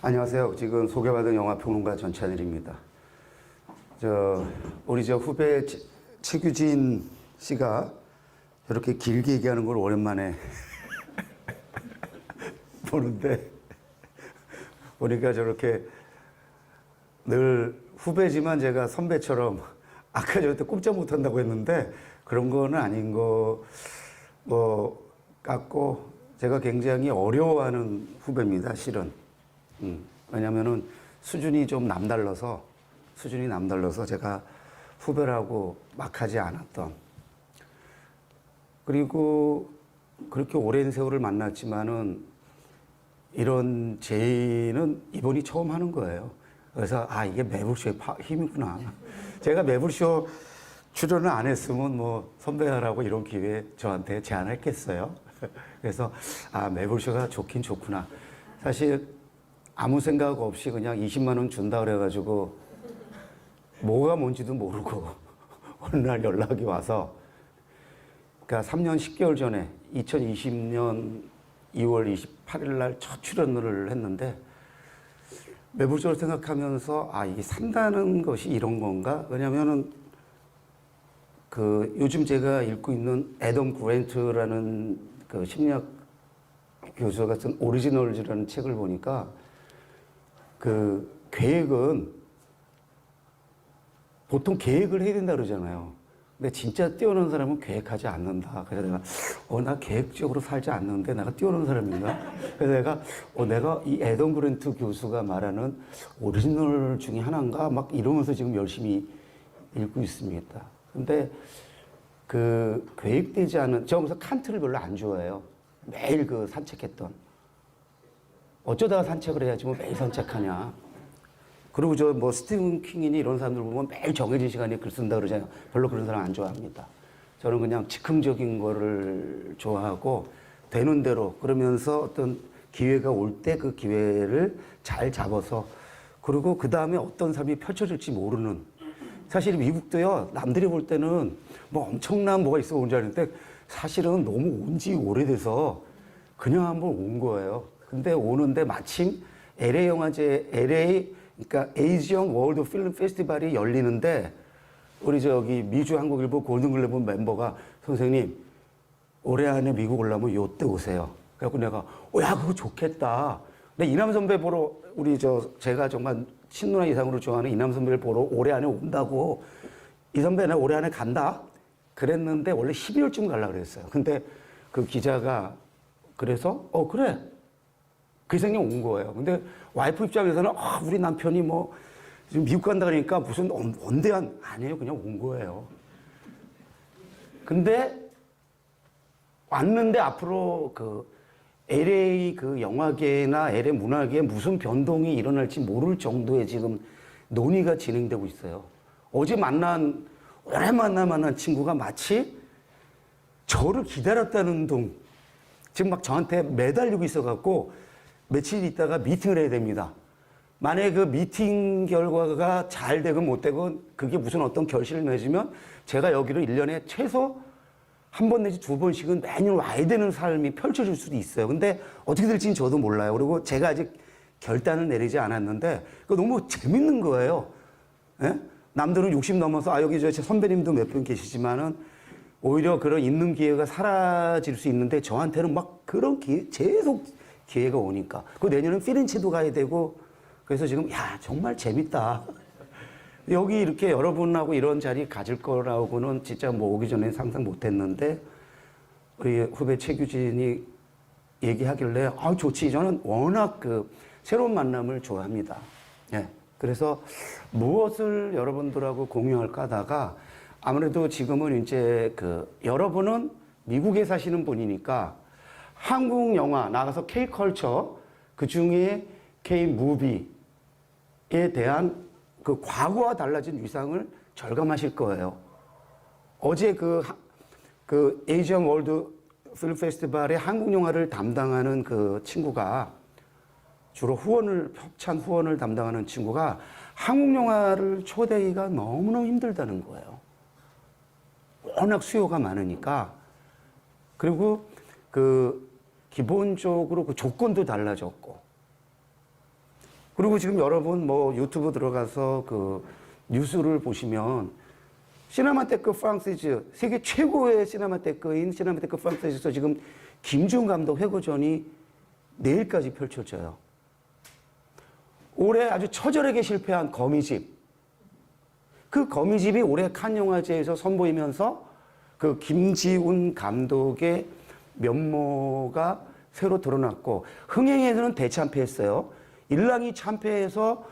안녕하세요. 지금 소개받은 영화평론가 전찬일입니다. 우리 후배 최규진 씨가 저렇게 길게 얘기하는 걸 오랜만에 보는데, 보니까 저렇게 늘 후배지만 제가 선배처럼 아까 저한테 꼼짝 못한다고 했는데 그런 거는 아닌 거 같고, 제가 굉장히 어려워하는 후배입니다, 실은. 왜냐면은 수준이 남달라서 제가 후배라고 막 하지 않았던. 그리고 그렇게 오랜 세월을 만났지만은 이런 제의는 이번이 처음 하는 거예요. 그래서 이게 매불쇼의 힘이구나. 제가 매불쇼 출연을 안 했으면 선배라고 이런 기회 저한테 제안했겠어요. 그래서 매불쇼가 좋긴 좋구나. 사실 아무 생각 없이 그냥 20만 원 준다 그래가지고 뭐가 뭔지도 모르고 어느 날 연락이 와서, 그러니까 3년 10개월 전에 2020년 2월 28일 날 첫 출연을 했는데, 매불쇼를 생각하면서 이게 산다는 것이 이런 건가? 왜냐면은 요즘 제가 읽고 있는 애덤 그랜트라는 심리학 교수가 쓴 오리지널즈라는 책을 보니까 계획은 보통 계획을 해야 된다 그러잖아요. 근데 진짜 뛰어난 사람은 계획하지 않는다. 그래서 내가 나 계획적으로 살지 않는데 내가 뛰어난 사람인가? 그래서 내가 이 애덤 그랜트 교수가 말하는 오리지널 중에 하나인가? 막 이러면서 지금 열심히 읽고 있습니다. 근데 계획되지 않은, 제가 그래서 칸트를 별로 안 좋아해요. 매일 산책했던. 어쩌다가 산책을 해야지 매일 산책하냐. 그리고 스티븐 킹이니 이런 사람들 보면 매일 정해진 시간에 글 쓴다 그러잖아요. 별로 그런 사람 안 좋아합니다. 저는 그냥 즉흥적인 거를 좋아하고, 되는 대로, 그러면서 어떤 기회가 올 때 그 기회를 잘 잡아서, 그리고 그 다음에 어떤 삶이 펼쳐질지 모르는. 사실 미국도요, 남들이 볼 때는 엄청난 뭐가 있어 온 줄 알았는데 사실은 너무 온 지 오래돼서 그냥 한번 온 거예요. 근데 오는데 마침 LA 영화제, 그러니까 에이지언 월드 필름 페스티벌이 열리는데, 우리 미주 한국일보 골든글로브 멤버가 선생님 올해 안에 미국 오려면 요때 오세요. 그래갖고 내가 그거 좋겠다. 근데 이남 선배 보러, 제가 정말 친누나 이상으로 좋아하는 이남 선배를 보러 올해 안에 온다고, 이 선배 나 올해 안에 간다 그랬는데 원래 12월쯤 가려고 그랬어요. 근데 그 기자가 그래서 그래 그 생각이 온 거예요. 근데 와이프 입장에서는 우리 남편이 지금 미국 간다 그러니까 무슨 원대한, 아니에요. 그냥 온 거예요. 근데 왔는데 앞으로 LA 영화계나 LA 문화계에 무슨 변동이 일어날지 모를 정도의 지금 논의가 진행되고 있어요. 어제 오랜만에 만난 친구가 마치 저를 기다렸다는 둥, 지금 막 저한테 매달리고 있어갖고 며칠 있다가 미팅을 해야 됩니다. 만약에 그 미팅 결과가 잘 되건 못 되건 그게 무슨 어떤 결실을 맺으면 제가 여기를 1년에 최소 한 번 내지 두 번씩은 매년 와야 되는 삶이 펼쳐질 수도 있어요. 근데 어떻게 될지는 저도 몰라요. 그리고 제가 아직 결단을 내리지 않았는데 너무 재밌는 거예요. 예? 남들은 60 넘어서 여기 제 선배님도 몇 분 계시지만은 오히려 그런 있는 기회가 사라질 수 있는데, 저한테는 막 그런 계속 기회가 오니까. 내년은 피렌체도 가야 되고, 그래서 지금 정말 재밌다. 여기 이렇게 여러분하고 이런 자리 가질 거라고는 진짜 오기 전에 상상 못 했는데, 우리 후배 최규진이 얘기하길래 좋지. 저는 워낙 새로운 만남을 좋아합니다. 예. 그래서 무엇을 여러분들하고 공유할까 하다가, 아무래도 지금은 이제 여러분은 미국에 사시는 분이니까 한국 영화, 나가서 K컬처, 그 중에 K무비에 대한 과거와 달라진 위상을 절감하실 거예요. 어제 에이지언 월드 필름 페스티벌의 한국 영화를 담당하는 친구가, 주로 협찬 후원을 담당하는 친구가 한국 영화를 초대하기가 너무너무 힘들다는 거예요. 워낙 수요가 많으니까. 그리고 기본적으로 조건도 달라졌고, 그리고 지금 여러분 뭐 유튜브 들어가서 그 뉴스를 보시면 시네마테크 프랑스이즈 세계 최고의 시네마테크인 시네마테크 프랑스이즈에서 지금 김지훈 감독 회고전이 내일까지 펼쳐져요. 올해 아주 처절하게 실패한 거미집. 그 거미집이 올해 칸 영화제에서 선보이면서 그 김지훈 감독의 면모가 새로 드러났고, 흥행에서는 대참패했어요. 일랑이 참패해서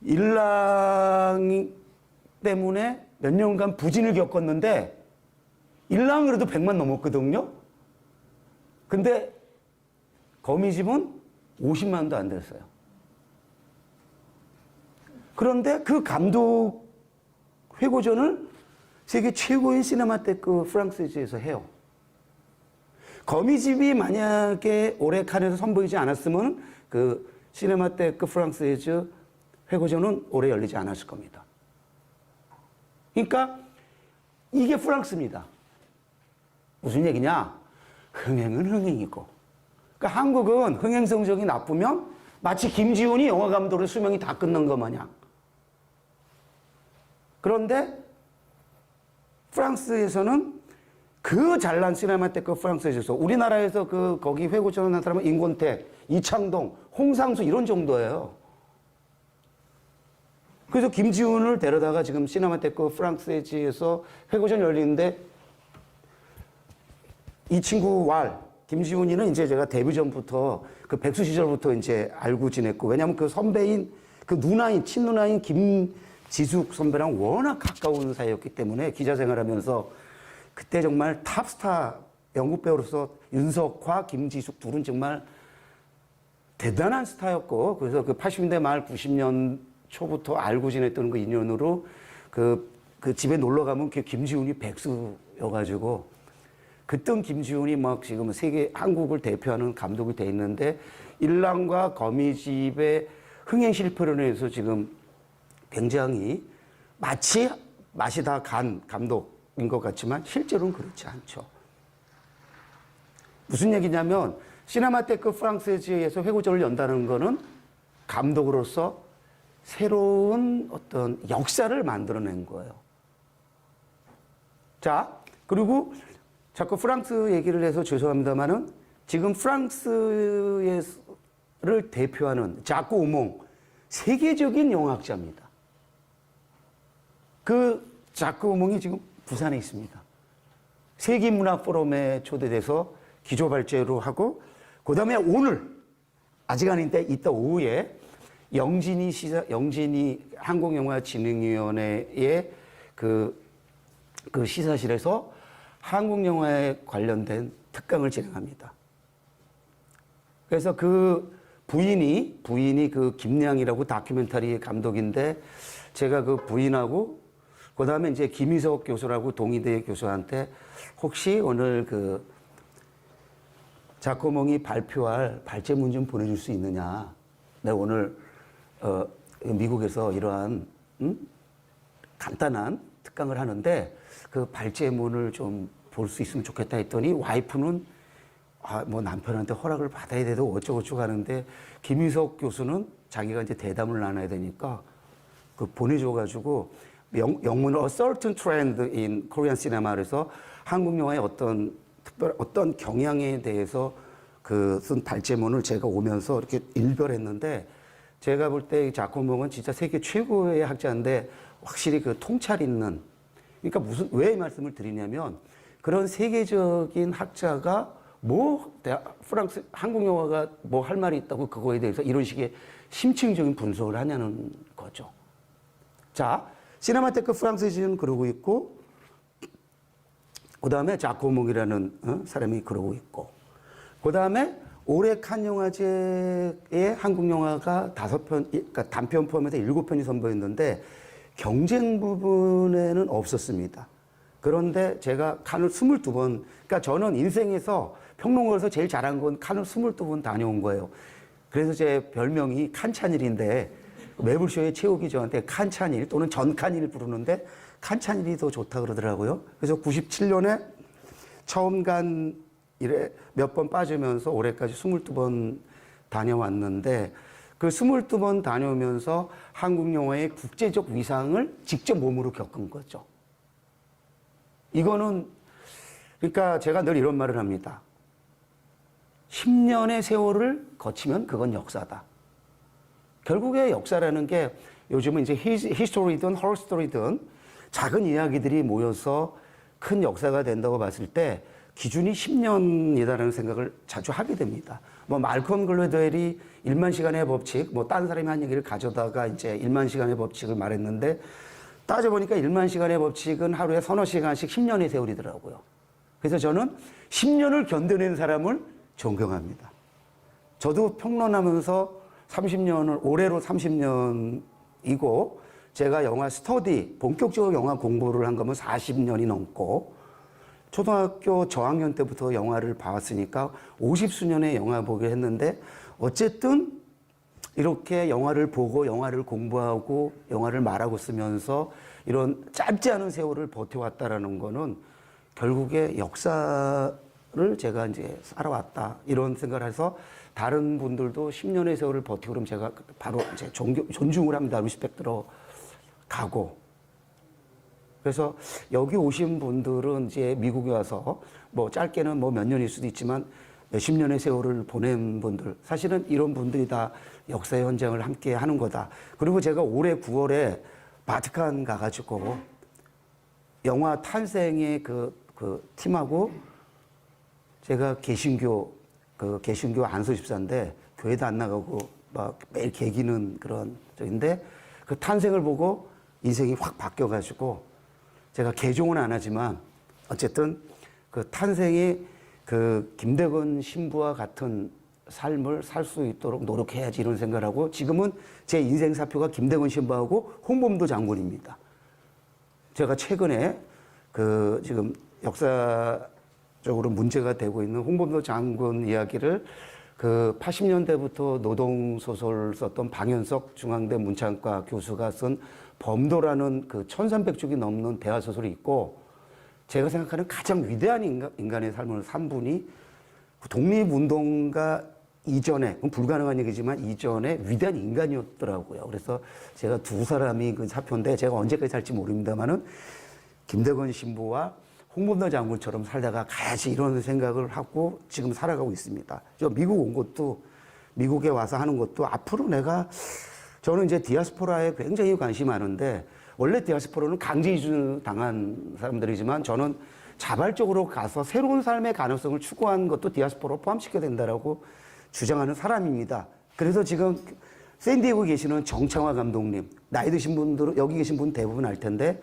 일랑 때문에 몇 년간 부진을 겪었는데, 일랑은 그래도 100만 넘었거든요. 근데 거미집은 50만도 안 됐어요. 그런데 그 감독 회고전을 세계 최고의 시네마테크 프랑스에서 해요. 거미집이 만약에 올해 칸에서 선보이지 않았으면 그 시네마테크 프랑스에즈 회고전은 올해 열리지 않았을 겁니다. 그러니까 이게 프랑스입니다. 무슨 얘기냐? 흥행은 흥행이고. 그러니까 한국은 흥행 성적이 나쁘면 마치 김지훈이 영화 감독의 수명이 다 끝난 것 마냥. 그런데 프랑스에서는 그 잘난 시네마테크 프랑스에서 우리나라에서 그 거기 회고전을 한 사람은 임권택, 이창동, 홍상수 이런 정도예요. 그래서 김지훈을 데려다가 지금 시네마테크 프랑스에서 회고전 열리는데 이 친구 김지훈이는 이제 제가 데뷔 전부터 그 백수 시절부터 이제 알고 지냈고, 왜냐하면 그 선배인 그 누나인 친누나인 김지숙 선배랑 워낙 가까운 사이였기 때문에 기자 생활하면서 그때 정말 탑스타 연극 배우로서 윤석화, 김지숙 둘은 정말 대단한 스타였고, 그래서 그 80년대 말 90년 초부터 알고 지냈던 그 인연으로 그 집에 놀러 가면 그 김지훈이 백수여가지고 그땐 김지훈이 막 지금 세계 한국을 대표하는 감독이 돼 있는데 일랑과 거미집의 흥행 실패로 인해서 지금 굉장히 마치 맛이 다 간 감독인 것 같지만 실제로는 그렇지 않죠. 무슨 얘기냐면 시네마테크 프랑스에서 회고전을 연다는 거는 감독으로서 새로운 어떤 역사를 만들어낸 거예요. 자, 그리고 자꾸 프랑스 얘기를 해서 죄송합니다만은 지금 프랑스를 대표하는 자꾸 오몽 세계적인 영화학자입니다. 그 자꾸 오몽이 지금 부산에 있습니다. 세계문학 포럼에 초대돼서 기조발제로 하고, 그 다음에 오늘 아직 아닌데 이따 오후에 영진이 한국영화진흥위원회의 그 시사실에서 한국 영화에 관련된 특강을 진행합니다. 그래서 그 부인이 그 김양이라고 다큐멘터리 감독인데, 제가 그 부인하고 그 다음에 이제 김희석 교수라고 동의대 교수한테 혹시 오늘 그 자코몽이 발표할 발제문 좀 보내줄 수 있느냐. 내가 오늘 미국에서 이러한 간단한 특강을 하는데 그 발제문을 좀 볼 수 있으면 좋겠다 했더니 와이프는 뭐 남편한테 허락을 받아야 돼도 어쩌고저쩌고 하는데 김희석 교수는 자기가 이제 대담을 나눠야 되니까 그 보내줘가지고 영문으로 A Certain Trend in Korean Cinema 그래서 한국 영화의 어떤 경향에 대해서 그 쓴 발제문을 제가 오면서 이렇게 일별했는데, 제가 볼 때 자코몽은 진짜 세계 최고의 학자인데 확실히 그 통찰 있는, 그러니까 왜 이 말씀을 드리냐면 그런 세계적인 학자가 프랑스 한국 영화가 뭐 할 말이 있다고 그거에 대해서 이런 식의 심층적인 분석을 하냐는 거죠. 자, 시네마테크 프랑스에서는 그러고 있고, 그 다음에 자코몽이라는 사람이 그러고 있고, 그 다음에 올해 칸 영화제에 한국 영화가 5편, 그러니까 단편 포함해서 7편이 선보였는데 경쟁 부분에는 없었습니다. 그런데 제가 칸을 22번, 그러니까 저는 인생에서 평론가로서 제일 잘한 건 칸을 22번 다녀온 거예요. 그래서 제 별명이 칸찬일인데 매불쇼에 최욱이 저한테 칸찬일 또는 전칸일 부르는데 칸찬일이 더 좋다 그러더라고요. 그래서 97년에 처음 간 일에 몇 번 빠지면서 올해까지 22번 다녀왔는데, 그 22번 다녀오면서 한국 영화의 국제적 위상을 직접 몸으로 겪은 거죠. 이거는 그러니까 제가 늘 이런 말을 합니다. 10년의 세월을 거치면 그건 역사다. 결국에 역사라는 게 요즘은 이제 히스토리든 헐스토리든 작은 이야기들이 모여서 큰 역사가 된다고 봤을 때 기준이 10년이다라는 생각을 자주 하게 됩니다. 뭐 말콤 글래드웰이 1만 시간의 법칙, 뭐 딴 사람이 한 얘기를 가져다가 이제 1만 시간의 법칙을 말했는데 따져보니까 1만 시간의 법칙은 하루에 서너 시간씩 10년의 세월이더라고요. 그래서 저는 10년을 견뎌낸 사람을 존경합니다. 저도 평론하면서 30년을, 올해로 30년이고, 제가 영화 스터디, 본격적으로 영화 공부를 한 거면 40년이 넘고, 초등학교 저학년 때부터 영화를 봐왔으니까 50수년의 영화 보기를 했는데, 어쨌든 이렇게 영화를 보고, 영화를 공부하고, 영화를 말하고 쓰면서 이런 짧지 않은 세월을 버텨왔다라는 거는 결국에 역사를 제가 이제 살아왔다. 이런 생각을 해서 다른 분들도 10년의 세월을 버티고 그럼 제가 바로 이제 존중을 합니다. 리스펙트로 가고. 그래서 여기 오신 분들은 이제 미국에 와서 뭐 짧게는 뭐 몇 년일 수도 있지만 몇십 년의 세월을 보낸 분들. 사실은 이런 분들이 다 역사의 현장을 함께 하는 거다. 그리고 제가 올해 9월에 바티칸 가가지고 영화 탄생의 그 팀하고 제가 개신교 안수 집사인데 교회도 안 나가고 막 매일 개기는 그런 적인데 그 탄생을 보고 인생이 확 바뀌어가지고 제가 개종은 안 하지만 어쨌든 그 탄생이 그 김대건 신부와 같은 삶을 살 수 있도록 노력해야지 이런 생각을 하고 지금은 제 인생 사표가 김대건 신부하고 홍범도 장군입니다. 제가 최근에 그 지금 역사적으로 문제가 되고 있는 홍범도 장군 이야기를 그 80년대부터 노동소설 썼던 방현석 중앙대 문창과 교수가 쓴 범도라는 그 1300쪽이 넘는 대화소설이 있고 제가 생각하는 가장 위대한 인간의 삶을 산 분이 독립운동가 이전에, 불가능한 얘기지만 이전에 위대한 인간이었더라고요. 그래서 제가 두 사람이 그 사표인데 제가 언제까지 살지 모릅니다만은 김대건 신부와 홍범도 장군처럼 살다가 가야지 이런 생각을 하고 지금 살아가고 있습니다. 저 미국 온 것도 미국에 와서 하는 것도 앞으로 저는 이제 디아스포라에 굉장히 관심이 많은데 원래 디아스포라는 강제 이주 당한 사람들이지만 저는 자발적으로 가서 새로운 삶의 가능성을 추구한 것도 디아스포라로 포함시켜야 된다라고 주장하는 사람입니다. 그래서 지금 샌디에고에 계시는 정창화 감독님, 나이 드신 분들은 여기 계신 분 대부분 알 텐데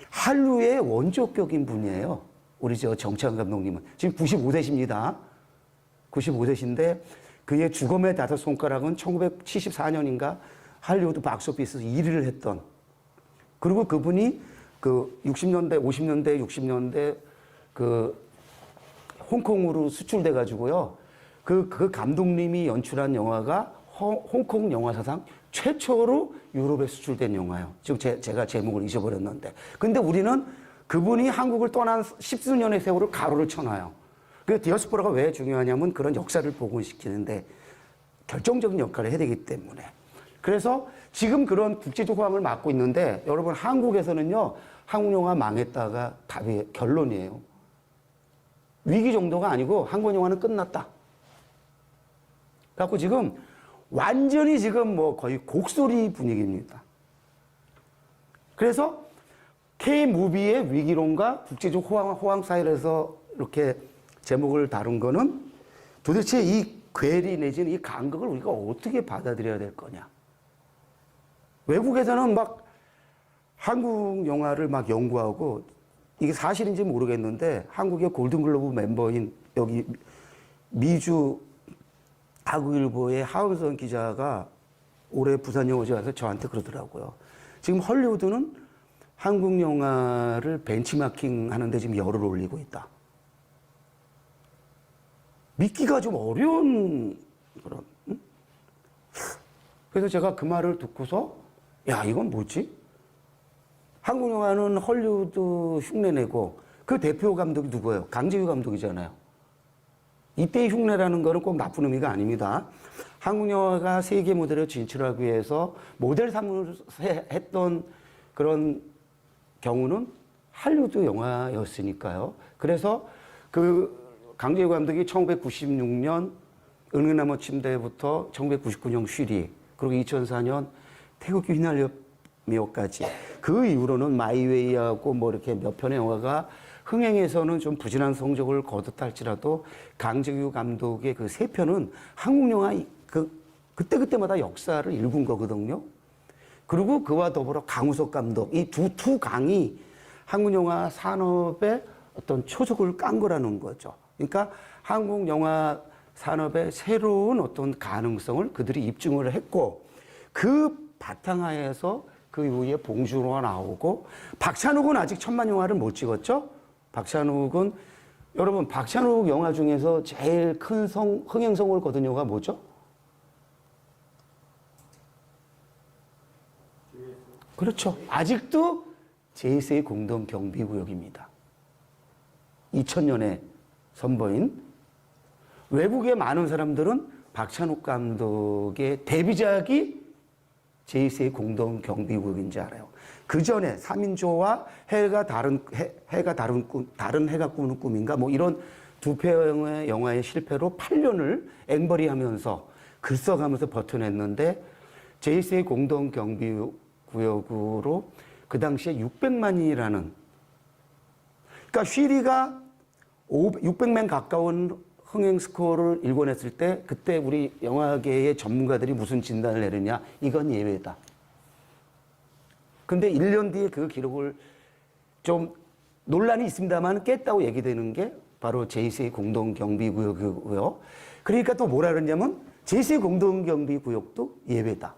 한류의 원조격인 분이에요. 우리 저 정창화 감독님은 지금 95세십니다. 95세신데 그의 죽음의 다섯 손가락은 1974년인가 할리우드 박스오피스에서 1위를 했던 그리고 그분이 그 60년대, 50년대, 60년대 그 홍콩으로 수출돼 가지고요. 그 감독님이 연출한 영화가 홍콩 영화 사상 최초로 유럽에 수출된 영화예요. 지금 제가 제목을 잊어버렸는데. 근데 우리는 그분이 한국을 떠난 10수년의 세월을 가로를 쳐놔요. 그래서 디아스포라가 왜 중요하냐면 그런 역사를 복원시키는데 결정적인 역할을 해야 되기 때문에. 그래서 지금 그런 국제적 호황을 맡고 있는데 여러분 한국에서는요. 한국 영화 망했다가 답이 결론이에요. 위기 정도가 아니고 한국 영화는 끝났다. 그래갖고 지금 완전히 지금 뭐 거의 곡소리 분위기입니다. 그래서 K-무비의 위기론과 국제적 호황 사이에서 이렇게 제목을 다룬 거는 도대체 이 괴리 내지는 이 간극을 우리가 어떻게 받아들여야 될 거냐. 외국에서는 막 한국 영화를 막 연구하고 이게 사실인지 모르겠는데 한국의 골든글로브 멤버인 여기 미주 아구일보의 하은선 기자가 올해 부산 영화제 와서 저한테 그러더라고요. 지금 헐리우드는 한국 영화를 벤치마킹 하는데 지금 열을 올리고 있다. 믿기가 좀 어려운 그런. 응? 그래서 제가 그 말을 듣고서 야 이건 뭐지? 한국 영화는 헐리우드 흉내내고 그 대표 감독이 누구예요? 강재규 감독이잖아요. 이때의 흉내라는 거는 꼭 나쁜 의미가 아닙니다. 한국 영화가 세계 무대로 진출하기 위해서 모델 삼으로 했던 그런 경우는 할리우드 영화였으니까요. 그래서 그 강재규 감독이 1996년 은은나무 침대부터 1999년 쉬리, 그리고 2004년 태극기 휘날려며까지, 그 이후로는 마이웨이하고 뭐 이렇게 몇 편의 영화가 흥행에서는 좀 부진한 성적을 거뒀다 할지라도 강재규 감독의 그 세 편은 한국 영화 그때그때마다 역사를 읽은 거거든요. 그리고 그와 더불어 강우석 감독, 이 두 강이 한국 영화 산업의 어떤 초석을 깐 거라는 거죠. 그러니까 한국 영화 산업의 새로운 어떤 가능성을 그들이 입증을 했고, 그 바탕하에서 그 이후에 봉준호가 나오고, 박찬욱은 아직 천만 영화를 못 찍었죠. 박찬욱은, 여러분, 박찬욱 영화 중에서 제일 큰 흥행성을 거둔 영화가 뭐죠? 그렇죠. 아직도 제2세의 공동경비구역입니다. 2000년에 선보인. 외국의 많은 사람들은 박찬욱 감독의 데뷔작이 제2세의 공동경비구역인지 알아요. 그 전에 3인조와 다른 해가 꾸는 꿈인가 뭐 이런 두 편의 영화의 실패로 8년을 앵벌이하면서 글 써가면서 버텨냈는데, 제2세의 공동경비구역으로 그 당시에 600만이라는, 그러니까 쉬리가 600만 가까운 흥행 스코어를 일궈냈을 때, 그때 우리 영화계의 전문가들이 무슨 진단을 내리냐, 이건 예외다. 근데 1년 뒤에 그 기록을 좀 논란이 있습니다만 깼다고 얘기되는 게 바로 제2세의 공동경비구역이고요. 그러니까 또 뭐라 그러냐면 제2세의 공동경비구역도 예외다.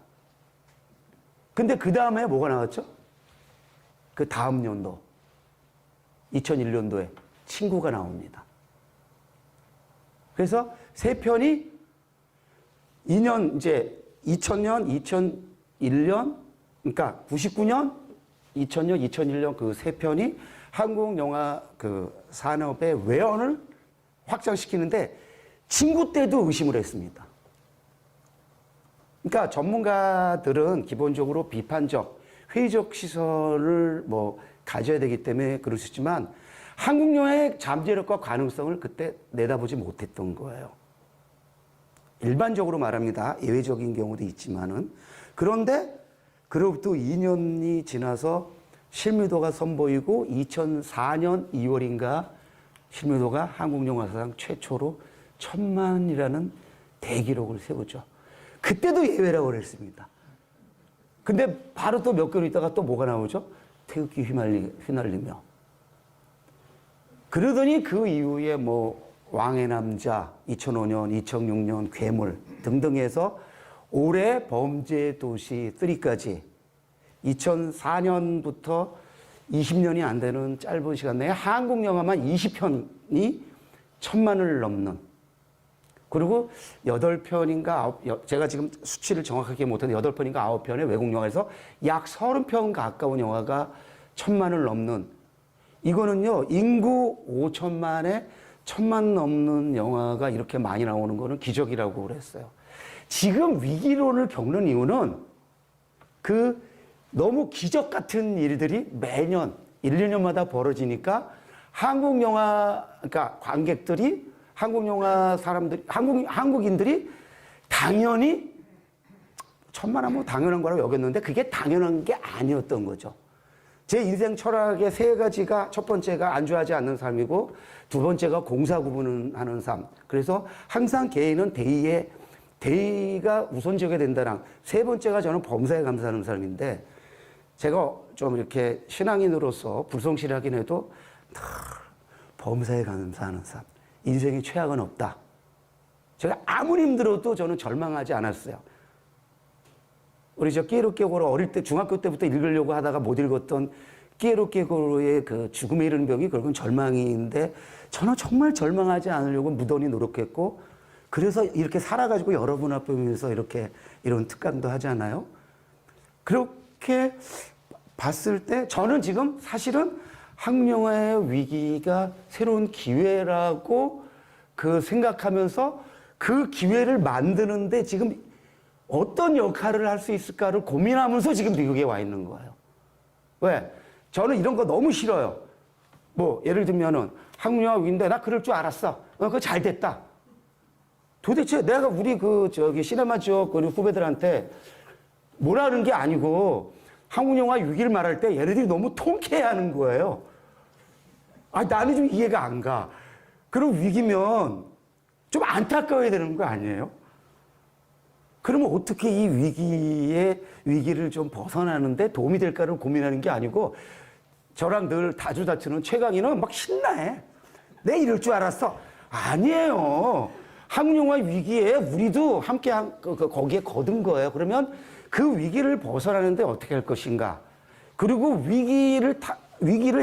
근데 그 다음에 뭐가 나왔죠? 그 다음 연도 2001년도에 친구가 나옵니다. 그래서 세 편이 2년, 이제 2000년, 2001년, 그러니까 99년, 2000년, 2001년 그 세 편이 한국 영화 그 산업의 외연을 확장시키는데, 친구 때도 의심을 했습니다. 그러니까 전문가들은 기본적으로 비판적, 회의적 시선을 뭐 가져야 되기 때문에 그럴 수 있지만, 한국 영화의 잠재력과 가능성을 그때 내다보지 못했던 거예요. 일반적으로 말합니다. 예외적인 경우도 있지만은. 그런데 그로부터 2년이 지나서 실미도가 선보이고 2004년 2월인가 실미도가 한국 영화 사상 최초로 1000만이라는 대기록을 세우죠. 그때도 예외라고 그랬습니다. 근데 바로 또 몇 개월 있다가 또 뭐가 나오죠? 태극기 휘날리며. 그러더니 그 이후에 뭐 왕의 남자 2005년, 2006년 괴물 등등 해서 올해 범죄도시 3까지 2004년부터 20년이 안 되는 짧은 시간 내에 한국 영화만 20편이 1000만을 넘는, 그리고 8편인가 제가 지금 수치를 정확하게 못하는데 8편인가 9편의 외국 영화에서 약 30편 가까운 영화가 1000만을 넘는, 이거는요 인구 5천만에 1000만 넘는 영화가 이렇게 많이 나오는 거는 기적이라고 그랬어요. 지금 위기론을 겪는 이유는 그 너무 기적 같은 일들이 매년 1, 2년마다 벌어지니까 한국 영화, 그러니까 관객들이, 한국 영화 사람들이, 한국인들이 당연히 1000만 하면 당연한 거라고 여겼는데 그게 당연한 게 아니었던 거죠. 제 인생 철학의 세 가지가, 첫 번째가 안주하지 않는 삶이고, 두 번째가 공사 구분하는 삶. 그래서 항상 개인은 대의가 우선적이 된다랑, 세 번째가 저는 범사에 감사하는 삶인데, 제가 좀 이렇게 신앙인으로서 불성실하긴 해도 늘 범사에 감사하는 삶. 인생의 최악은 없다. 제가 아무리 힘들어도 저는 절망하지 않았어요. 우리 저 끼에로끼에고로 어릴 때 중학교 때부터 읽으려고 하다가 못 읽었던 끼에로끼에고로의 그 죽음에 이르는 병이 결국은 절망인데, 저는 정말 절망하지 않으려고 무던히 노력했고, 그래서 이렇게 살아가지고 여러분 앞에 보면서 이렇게 이런 특강도 하잖아요. 그렇게 봤을 때 저는 지금 사실은 한국 영화의 위기가 새로운 기회라고 그 생각하면서 그 기회를 만드는데 지금 어떤 역할을 할 수 있을까를 고민하면서 지금 미국에 와 있는 거예요. 왜? 저는 이런 거 너무 싫어요. 뭐 예를 들면은 한국 영화 위인데 나 그럴 줄 알았어. 그거 잘 됐다. 도대체 내가 우리 시네마 쪽 후배들한테 뭐라는 게 아니고 한국 영화 위기를 말할 때 얘네들이 너무 통쾌해하는 거예요. 아, 나는 좀 이해가 안 가. 그럼 위기면 좀 안타까워야 되는 거 아니에요? 그러면 어떻게 이 위기를 좀 벗어나는데 도움이 될까를 고민하는 게 아니고 저랑 늘 다주다투는 최강희는 막 신나해. 내 이럴 줄 알았어. 아니에요. 한국 영화 위기에 우리도 함께 거기에 거둔 거예요. 그러면 그 위기를 벗어나는데 어떻게 할 것인가? 그리고 위기를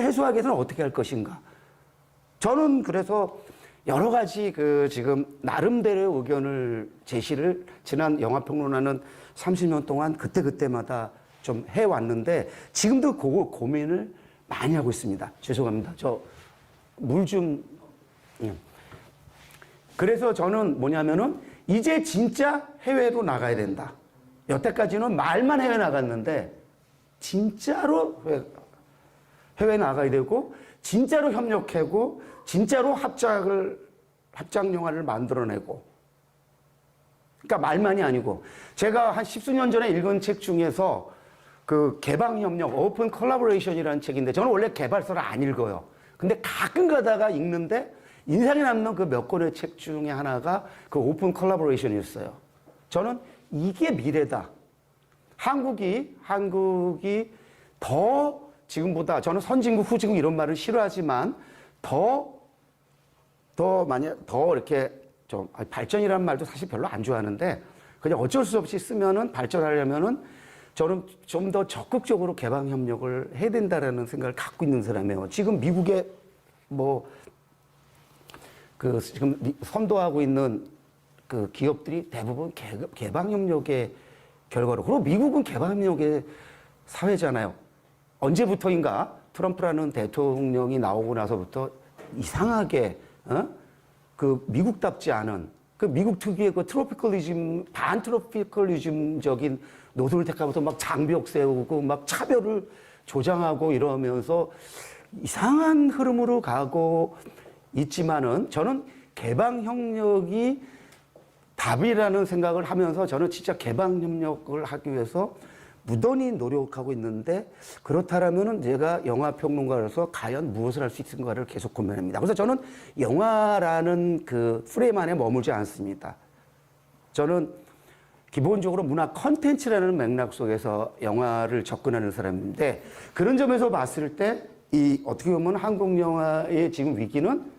해소하기 위해서는 어떻게 할 것인가? 저는 그래서 여러 가지 지금 나름대로의 의견을 제시를 지난 영화평론하는 30년 동안 그때마다 좀 해왔는데 지금도 그거 고민을 많이 하고 있습니다. 죄송합니다. 저 물 좀. 그래서 저는 뭐냐면은 이제 진짜 해외도 나가야 된다. 여태까지는 말만 해외 나갔는데 진짜로 해외 나가야 되고 진짜로 협력하고 진짜로 합작 영화를 만들어내고. 그러니까 말만이 아니고 제가 한 10수년 전에 읽은 책 중에서 개방협력, 오픈 콜라보레이션이라는 책인데 저는 원래 개발서를 안 읽어요. 근데 가끔 가다가 읽는데 인상이 남는 그 몇 권의 책 중에 하나가 오픈 콜라보레이션이었어요. 저는 이게 미래다. 한국이 더 지금보다 저는 선진국, 후진국 이런 말을 싫어하지만 더 이렇게 좀 발전이라는 말도 사실 별로 안 좋아하는데 그냥 어쩔 수 없이 쓰면은 발전하려면은 저는 좀 더 적극적으로 개방 협력을 해야 된다라는 생각을 갖고 있는 사람이에요. 지금 미국에 지금 선도하고 있는 기업들이 대부분 개방 협력의 결과로. 그리고 미국은 개방 협력의 사회잖아요. 언제부터인가 트럼프라는 대통령이 나오고 나서부터 이상하게 미국답지 않은 미국 특유의 반트로피컬리즘적인 노선을 택하면서 막 장벽 세우고 막 차별을 조장하고 이러면서 이상한 흐름으로 가고 있지만은 저는 개방 협력이 답이라는 생각을 하면서 저는 진짜 개방 협력을 하기 위해서 무던히 노력하고 있는데 그렇다면은 제가 영화 평론가로서 과연 무엇을 할 수 있을까를 계속 고민합니다. 그래서 저는 영화라는 프레임 안에 머물지 않습니다. 저는 기본적으로 문화 컨텐츠라는 맥락 속에서 영화를 접근하는 사람인데 그런 점에서 봤을 때 어떻게 보면 한국 영화의 지금 위기는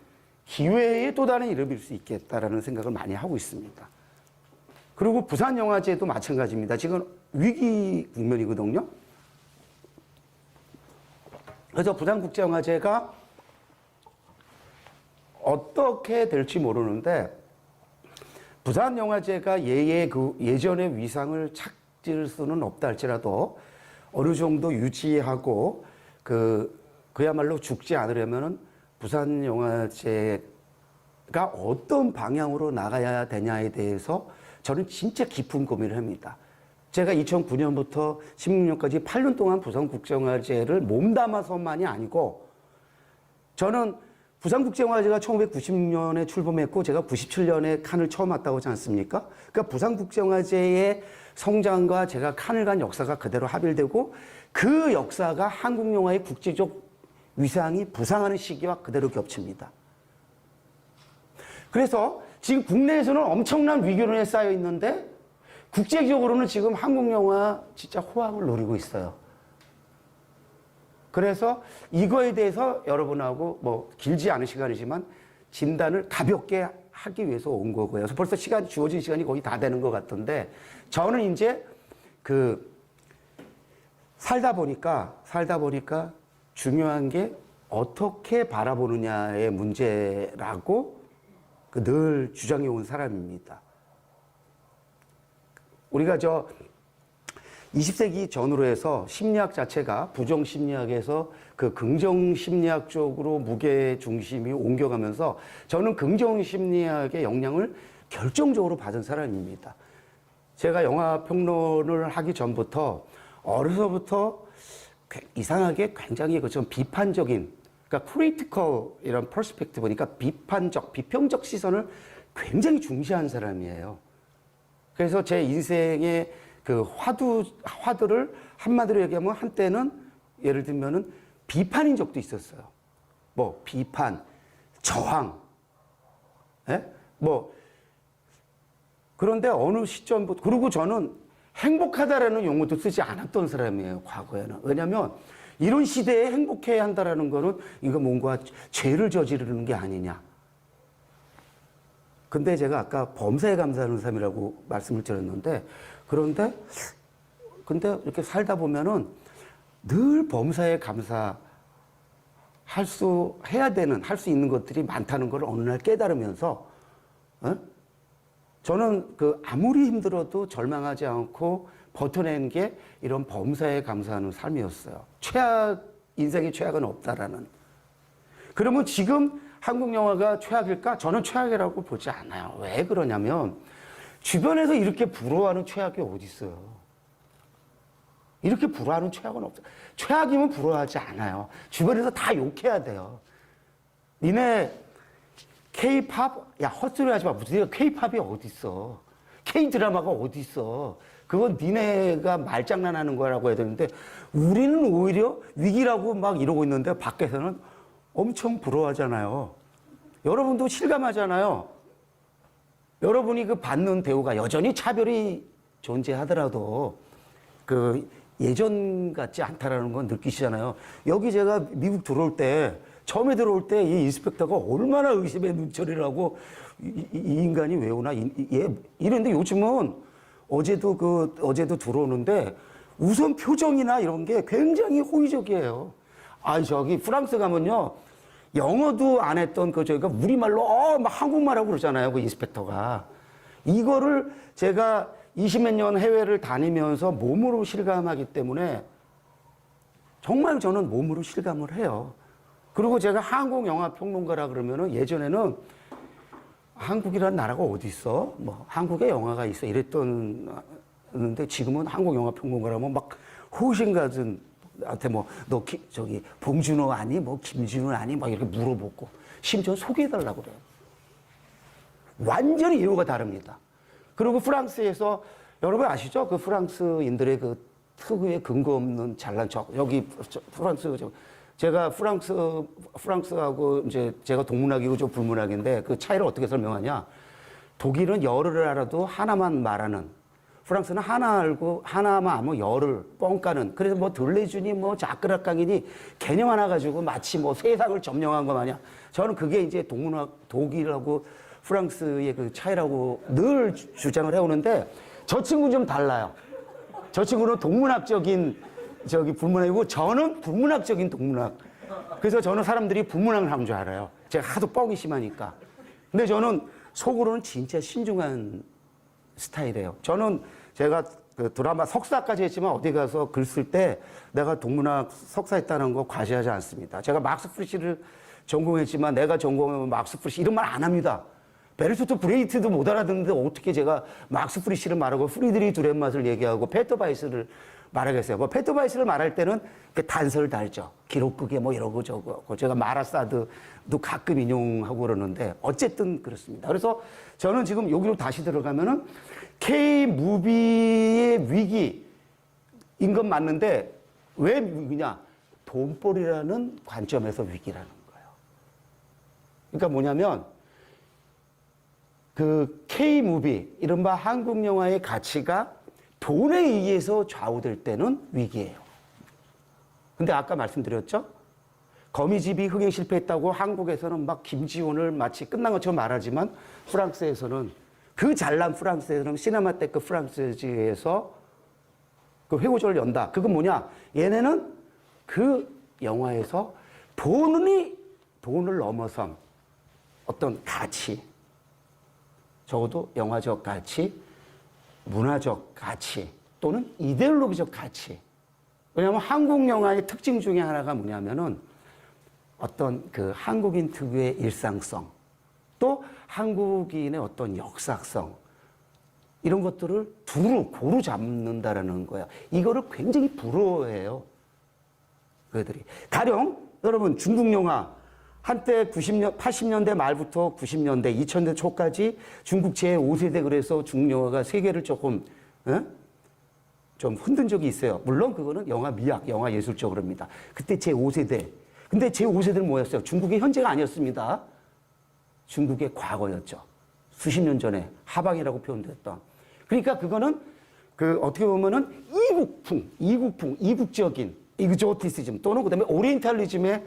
기회의 또 다른 이름일 수 있겠다라는 생각을 많이 하고 있습니다. 그리고 부산영화제도 마찬가지입니다. 지금 위기 국면이거든요. 그래서 부산국제영화제가 어떻게 될지 모르는데 부산영화제가 예전의 위상을 찾을 수는 없다 할지라도 어느 정도 유지하고 그야말로 죽지 않으려면은 부산영화제가 어떤 방향으로 나가야 되냐에 대해서 저는 진짜 깊은 고민을 합니다. 제가 2009년부터 16년까지 8년 동안 부산국제영화제를 몸담아서만이 아니고 저는 부산국제영화제가 1996년에 출범했고 제가 97년에 칸을 처음 왔다고 하지 않습니까? 그러니까 부산국제영화제의 성장과 제가 칸을 간 역사가 그대로 합일되고 그 역사가 한국 영화의 국제적 위상이 부상하는 시기와 그대로 겹칩니다. 그래서 지금 국내에서는 엄청난 위기론에 쌓여 있는데 국제적으로는 지금 한국 영화 진짜 호황을 노리고 있어요. 그래서 이거에 대해서 여러분하고 길지 않은 시간이지만 진단을 가볍게 하기 위해서 온 거고요. 그래서 벌써 주어진 시간이 거의 다 되는 것 같은데 저는 이제 살다 보니까 중요한 게 어떻게 바라보느냐의 문제라고 늘 주장해 온 사람입니다. 우리가 20세기 전후로 해서 심리학 자체가 부정심리학에서 그 긍정 심리학 쪽으로 무게 중심이 옮겨가면서 저는 긍정 심리학의 영향을 결정적으로 받은 사람입니다. 제가 영화 평론을 하기 전부터 어려서부터 이상하게 굉장히 좀 비판적인, 그러니까 critical 이런 퍼스펙티브, 그러니까 비평적 시선을 굉장히 중시한 사람이에요. 그래서 제 인생의 그 화두를 한마디로 얘기하면 한때는 예를 들면은 비판인 적도 있었어요. 뭐 비판, 저항, 예? 뭐 그런데 어느 시점부터, 그리고 저는 행복하다라는 용어도 쓰지 않았던 사람이에요, 과거에는. 왜냐하면 이런 시대에 행복해야 한다라는 거는 이거 뭔가 죄를 저지르는 게 아니냐. 근데 제가 아까 범사에 감사하는 삶이라고 말씀을 드렸는데, 근데 이렇게 살다 보면은 늘 범사에 감사할 할 수 있는 것들이 많다는 걸 어느 날 깨달으면서, 저는 아무리 힘들어도 절망하지 않고 버텨낸 게 이런 범사에 감사하는 삶이었어요. 인생의 최악은 없다라는. 그러면 지금 한국 영화가 최악일까? 저는 최악이라고 보지 않아요. 왜 그러냐면 주변에서 이렇게 부러워하는 최악이 어디 있어요? 이렇게 부러워하는 최악은 없어요. 최악이면 부러워하지 않아요. 주변에서 다 욕해야 돼요. 니네 K-팝? 야, 헛소리 하지 마. 무슨 K-팝이 어디 있어? K-드라마가 어디 있어? 그건 니네가 말장난하는 거라고 해야 되는데 우리는 오히려 위기라고 막 이러고 있는데 밖에서는 엄청 부러워하잖아요. 여러분도 실감하잖아요. 여러분이 받는 대우가 여전히 차별이 존재하더라도 예전 같지 않다라는 건 느끼시잖아요. 여기 제가 미국 처음에 들어올 때 이 인스펙터가 얼마나 의심의 눈초리를 하고 이 인간이 왜 오나 이랬는데 요즘은 어제도 들어오는데 우선 표정이나 이런 게 굉장히 호의적이에요. 저기 프랑스 가면요. 영어도 안 했던 저희가 우리말로 막 한국말하고 그러잖아요. 그 인스펙터가. 이거를 제가 20몇 년 해외를 다니면서 몸으로 실감하기 때문에 정말 저는 몸으로 실감을 해요. 그리고 제가 한국 영화 평론가라 그러면은 예전에는 한국이라는 나라가 어디 있어? 뭐 한국에 영화가 있어 이랬던데 지금은 한국 영화 평론가라면 막 호신 같은 나한테 너 저기 봉준호 아니? 뭐 김준호 아니? 막 이렇게 물어보고 심지어 소개해달라고 그래요. 완전히 이유가 다릅니다. 그리고 프랑스에서 여러분 아시죠? 프랑스인들의 특유의 근거 없는 잘난 척. 여기 제가 프랑스하고 이제 제가 동문학이고 저 불문학인데 그 차이를 어떻게 설명하냐? 독일은 열을 알아도 하나만 말하는, 프랑스는 하나만 알면 열을 뻥까는. 그래서 들레준이 자크락강이니 개념 하나 가지고 마치 세상을 점령한 거 마냥. 저는 그게 이제 독일하고 프랑스의 차이라고 늘 주장을 해오는데 저 친구는 좀 달라요. 저 친구는 동문학적인 불문학이고 저는 불문학적인 동문학. 그래서 저는 사람들이 불문학을 하는 줄 알아요. 제가 하도 뻥이 심하니까. 근데 저는 속으로는 진짜 신중한 스타일이에요. 제가 드라마 석사까지 했지만 어디 가서 글 쓸 때 내가 동문학 석사했다는 거 과시하지 않습니다. 제가 막스 프리시를 전공했지만 내가 전공하면 막스 프리시 이런 말 안 합니다. 베르토트 브레이트도 못 알아듣는데 어떻게 제가 막스 프리시를 말하고 프리드리히 두렌맛을 얘기하고 페터 바이스를 말하겠어요. 페터 바이스를 말할 때는 단서를 달죠. 기록극에 이러고 저거. 제가 마라사드도 가끔 인용하고 그러는데 어쨌든 그렇습니다. 그래서 저는 지금 여기로 다시 들어가면은 K-무비의 위기인 건 맞는데 왜 위기냐? 돈벌이라는 관점에서 위기라는 거예요. 그러니까 뭐냐면 K-무비, 이른바 한국 영화의 가치가 돈에 의해서 좌우될 때는 위기예요. 근데 아까 말씀드렸죠? 거미집이 흥행 실패했다고 한국에서는 막 김지훈을 마치 끝난 것처럼 말하지만 프랑스에서는 잘난 프랑스에서는 시네마테크 프랑스에서 회고전을 연다. 그건 뭐냐? 얘네는 영화에서 돈을 넘어선 어떤 가치, 적어도 영화적 가치, 문화적 가치 또는 이데올로기적 가치, 왜냐하면 한국 영화의 특징 중에 하나가 뭐냐면은 어떤 그 한국인 특유의 일상성, 또 한국인의 어떤 역사성, 이런 것들을 두루 고루 잡는다라는 거야. 이거를 굉장히 부러워해요. 그들이. 가령 여러분 중국 영화 한때 80년대 말부터 90년대, 2000년대 초까지 중국 제5세대 그래서 중국 영화가 세계를 조금 좀 흔든 적이 있어요. 물론 그거는 영화 미학, 영화 예술적으로입니다. 그때 제5세대. 근데 제5세대는 뭐였어요? 중국의 현재가 아니었습니다. 중국의 과거였죠. 수십 년 전에 하방이라고 표현됐던. 그러니까 그거는 그 어떻게 보면은 이국적인 이그조티시즘 또는 그다음에 오리엔탈리즘에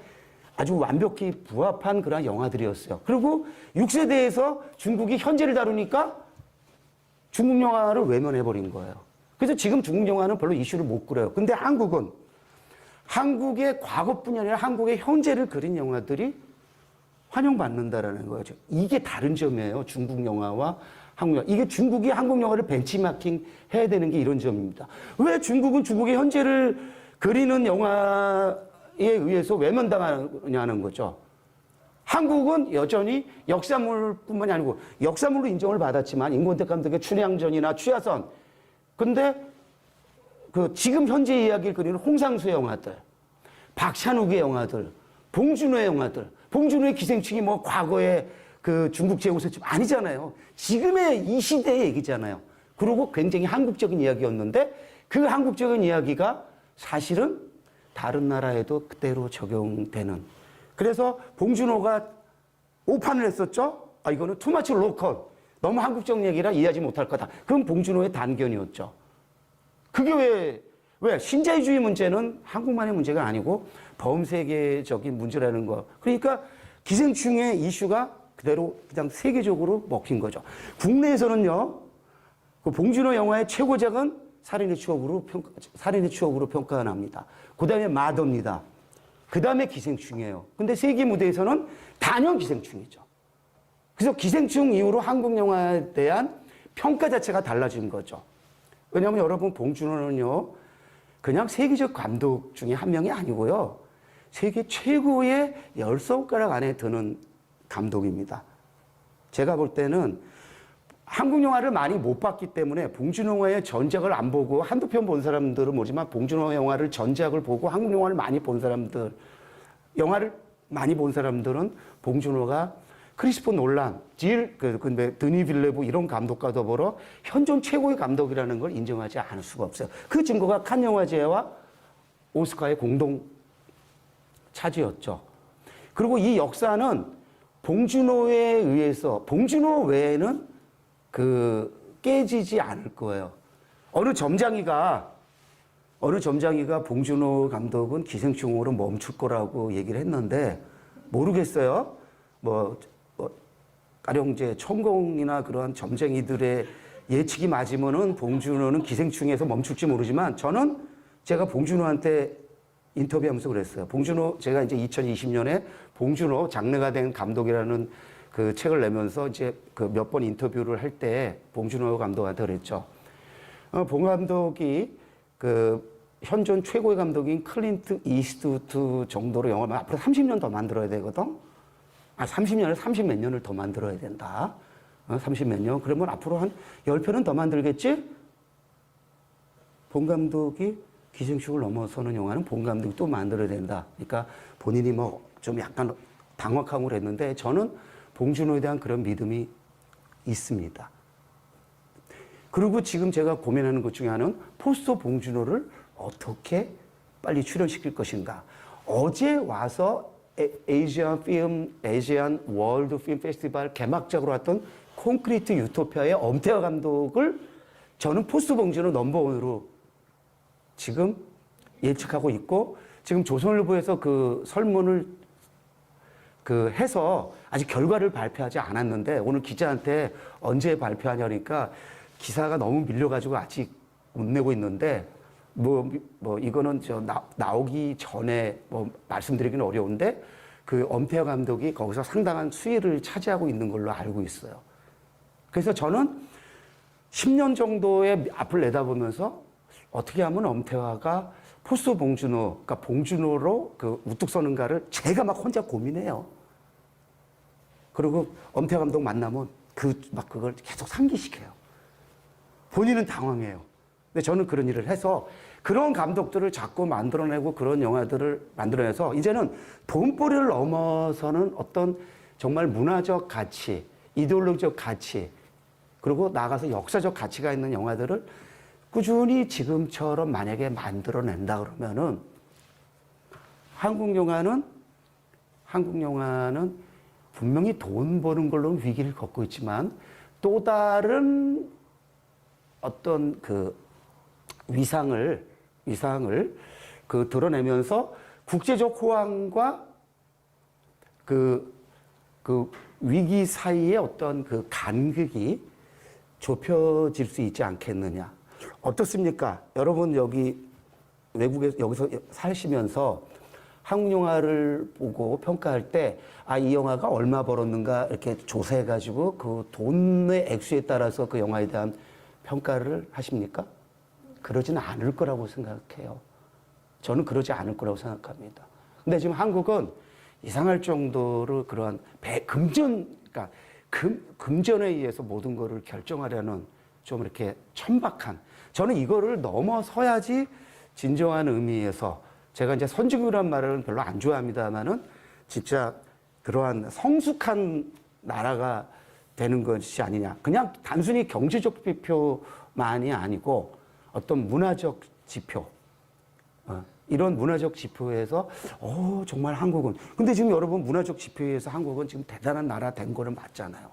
아주 완벽히 부합한 그런 영화들이었어요. 그리고 6세대에서 중국이 현재를 다루니까 중국 영화를 외면해버린 거예요. 그래서 지금 중국 영화는 별로 이슈를 못 그려요. 근데 한국은 한국의 과거뿐이 아니라 한국의 현재를 그린 영화들이 환영받는다라는 거죠. 이게 다른 점이에요. 중국 영화와 한국 영화. 이게 중국이 한국 영화를 벤치마킹 해야 되는 게 이런 점입니다. 왜 중국은 중국의 현재를 그리는 영화에 의해서 외면당하냐는 거죠. 한국은 여전히 역사물뿐만이 아니고 역사물로 인정을 받았지만 임권택 감독의 춘향전이나 취하선. 근데 그 지금 현재 이야기를 그리는 홍상수의 영화들, 박찬욱의 영화들, 봉준호의 영화들, 봉준호의 기생충이 뭐 과거에 그 중국 제5세집 아니잖아요. 지금의 이 시대의 얘기잖아요. 그리고 굉장히 한국적인 이야기였는데 그 한국적인 이야기가 사실은 다른 나라에도 그대로 적용되는. 그래서 봉준호가 오판을 했었죠. 아, 이거는 투마치 로컬. 너무 한국적 얘기라 이해하지 못할 거다. 그건 봉준호의 단견이었죠. 그게 왜? 신자유주의 문제는 한국만의 문제가 아니고 범세계적인 문제라는 거. 그러니까 기생충의 이슈가 그대로 그냥 세계적으로 먹힌 거죠. 국내에서는요, 그 봉준호 영화의 최고작은 살인의 추억으로 평가가 납니다. 그 다음에 마더입니다. 그 다음에 기생충이에요. 근데 세계 무대에서는 단연 기생충이죠. 그래서 기생충 이후로 한국 영화에 대한 평가 자체가 달라진 거죠. 왜냐하면 여러분 봉준호는요, 그냥 세계적 감독 중에 한 명이 아니고요. 세계 최고의 10손가락 안에 드는 감독입니다. 제가 볼 때는 한국 영화를 많이 못 봤기 때문에 봉준호 영화의 전작을 안 보고 한두 편 본 사람들은 모르지만 봉준호 영화를 전작을 보고 한국 영화를 많이 본 사람들, 영화를 많이 본 사람들은 봉준호가 크리스토퍼 놀란, 드니 빌레브 이런 감독과 더불어 현존 최고의 감독이라는 걸 인정하지 않을 수가 없어요. 그 증거가 칸 영화제와 오스카의 공동 차지였죠. 그리고 이 역사는 봉준호에 의해서, 봉준호 외에는 깨지지 않을 거예요. 어느 점장이가 봉준호 감독은 기생충으로 멈출 거라고 얘기를 했는데, 모르겠어요. 가령제 천공이나 그런 점쟁이들의 예측이 맞으면은 봉준호는 기생충에서 멈출지 모르지만, 저는 제가 봉준호한테 인터뷰하면서 그랬어요. 봉준호, 제가 이제 2020년에 봉준호 장르가 된 감독이라는 그 책을 내면서 이제 그 몇 번 인터뷰를 할 때 봉준호 감독한테 그랬죠. 봉 감독이 그 현존 최고의 감독인 클린트 이스트우드 정도로 영화를 앞으로 30년 더 만들어야 되거든. 30년을 30몇 년을 더 만들어야 된다. 30몇 년. 그러면 앞으로 한 10편은 더 만들겠지? 봉 감독이 기생충을 넘어서는 영화는 봉 감독이 또 만들어야 된다. 그러니까 본인이 뭐 좀 약간 당혹하고 그랬는데, 저는 봉준호에 대한 그런 믿음이 있습니다. 그리고 지금 제가 고민하는 것 중에 하나는 포스터 봉준호를 어떻게 빨리 출연시킬 것인가. 어제 와서 아시안 월드 필름 페스티벌 개막작으로 왔던 콘크리트 유토피아의 엄태화 감독을 저는 포스터 봉준호 넘버원으로 지금 예측하고 있고, 지금 조선일보에서 그 설문을 해서 아직 결과를 발표하지 않았는데, 오늘 기자한테 언제 발표하냐니까 기사가 너무 밀려가지고 아직 못 내고 있는데, 이거는 나오기 전에 말씀드리기는 어려운데, 그 엄태화 감독이 거기서 상당한 수위를 차지하고 있는 걸로 알고 있어요. 그래서 저는 10년 정도의 앞을 내다보면서 어떻게 하면 엄태화가 포스트 봉준호, 그러니까 봉준호로 그 우뚝 서는가를 제가 막 혼자 고민해요. 그리고 엄태 감독 만나면 그걸 계속 상기시켜요. 본인은 당황해요. 근데 저는 그런 일을 해서 그런 감독들을 자꾸 만들어내고 그런 영화들을 만들어내서 이제는 돈벌이를 넘어서는 어떤 정말 문화적 가치, 이데올로기적 가치, 그리고 나아가서 역사적 가치가 있는 영화들을 꾸준히 지금처럼 만약에 만들어낸다 그러면은 한국 영화는 분명히 돈 버는 걸로는 위기를 겪고 있지만 또 다른 어떤 그 위상을 그 드러내면서 국제적 호황과 그 위기 사이의 어떤 그 간극이 좁혀질 수 있지 않겠느냐. 어떻습니까? 여러분 여기서 사시면서 한국 영화를 보고 평가할 때, 이 영화가 얼마 벌었는가 이렇게 조사해가지고 그 돈의 액수에 따라서 그 영화에 대한 평가를 하십니까? 그러지는 않을 거라고 생각해요. 저는 그러지 않을 거라고 생각합니다. 근데 지금 한국은 이상할 정도로 그러한 그러니까 금전에 의해서 모든 것을 결정하려는 좀 이렇게 천박한, 저는 이거를 넘어서야지 진정한 의미에서, 제가 이제 선진국이란 말을 별로 안 좋아합니다만은 진짜 그러한 성숙한 나라가 되는 것이 아니냐. 그냥 단순히 경제적 지표만이 아니고 어떤 문화적 지표, 이런 문화적 지표에서 정말 한국은, 근데 지금 여러분 문화적 지표에서 한국은 지금 대단한 나라 된 거는 맞잖아요.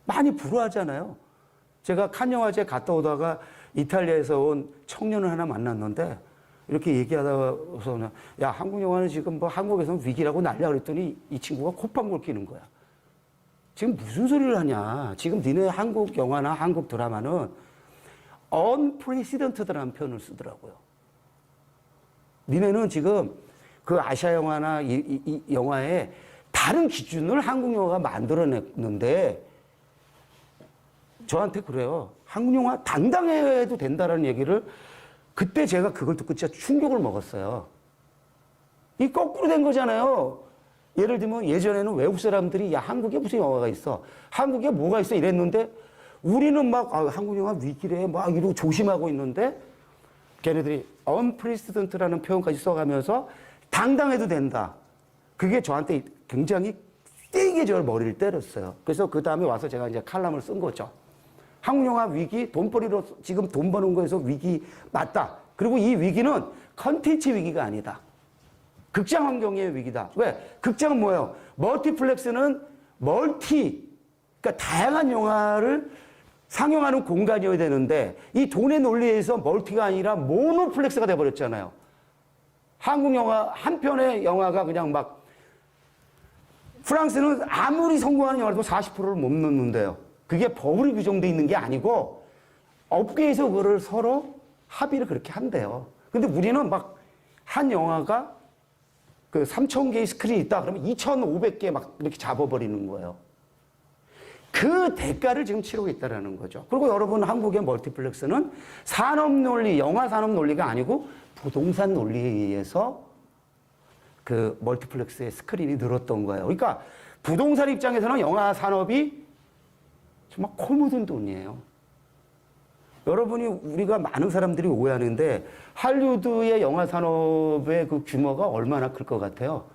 많이 불우하잖아요. 제가 칸 영화제 갔다 오다가 이탈리아에서 온 청년을 하나 만났는데 이렇게 얘기하다가서는 야, 한국 영화는 지금 뭐 한국에서는 위기라고 난리야 그랬더니 이 친구가 콧방울 끼는 거야. 지금 무슨 소리를 하냐. 지금 니네 한국 영화나 한국 드라마는 unprecedented라는 표현을 쓰더라고요. 니네는 지금 그 아시아 영화나 이 영화에 다른 기준을 한국 영화가 만들어냈는데 저한테 그래요. 한국 영화 당당해도 된다라는 얘기를, 그때 제가 그걸 듣고 진짜 충격을 먹었어요. 이 거꾸로 된 거잖아요. 예를 들면 예전에는 외국 사람들이 야, 한국에 무슨 영화가 있어? 한국에 뭐가 있어? 이랬는데 우리는 막 한국 영화 위기래 막 이러고 조심하고 있는데 걔네들이 unprecedented라는 표현까지 써가면서 당당해도 된다. 그게 저한테 굉장히 세게 저 머리를 때렸어요. 그래서 그 다음에 와서 제가 이제 칼럼을 쓴 거죠. 한국 영화 위기, 돈벌이로 지금 돈 버는 거에서 위기 맞다. 그리고 이 위기는 컨텐츠 위기가 아니다. 극장 환경의 위기다. 왜? 극장은 뭐예요? 멀티플렉스는 그러니까 다양한 영화를 상영하는 공간이어야 되는데 이 돈의 논리에서 멀티가 아니라 모노플렉스가 돼버렸잖아요. 한국 영화 한 편의 영화가 그냥 막, 프랑스는 아무리 성공하는 영화도 40%를 못 넣는데요. 그게 법으로 규정돼 있는 게 아니고 업계에서 그거를 서로 합의를 그렇게 한대요. 근데 우리는 막 한 영화가 그 3,000개의 스크린이 있다 그러면 2,500개 막 이렇게 잡아버리는 거예요. 그 대가를 지금 치르고 있다는 거죠. 그리고 여러분, 한국의 멀티플렉스는 산업 논리, 영화 산업 논리가 아니고 부동산 논리에 의해서 그 멀티플렉스의 스크린이 늘었던 거예요. 그러니까 부동산 입장에서는 영화 산업이 정말 코 묻은 돈이에요. 여러분이, 우리가 많은 사람들이 오해하는데 할리우드의 영화 산업의 그 규모가 얼마나 클 것 같아요?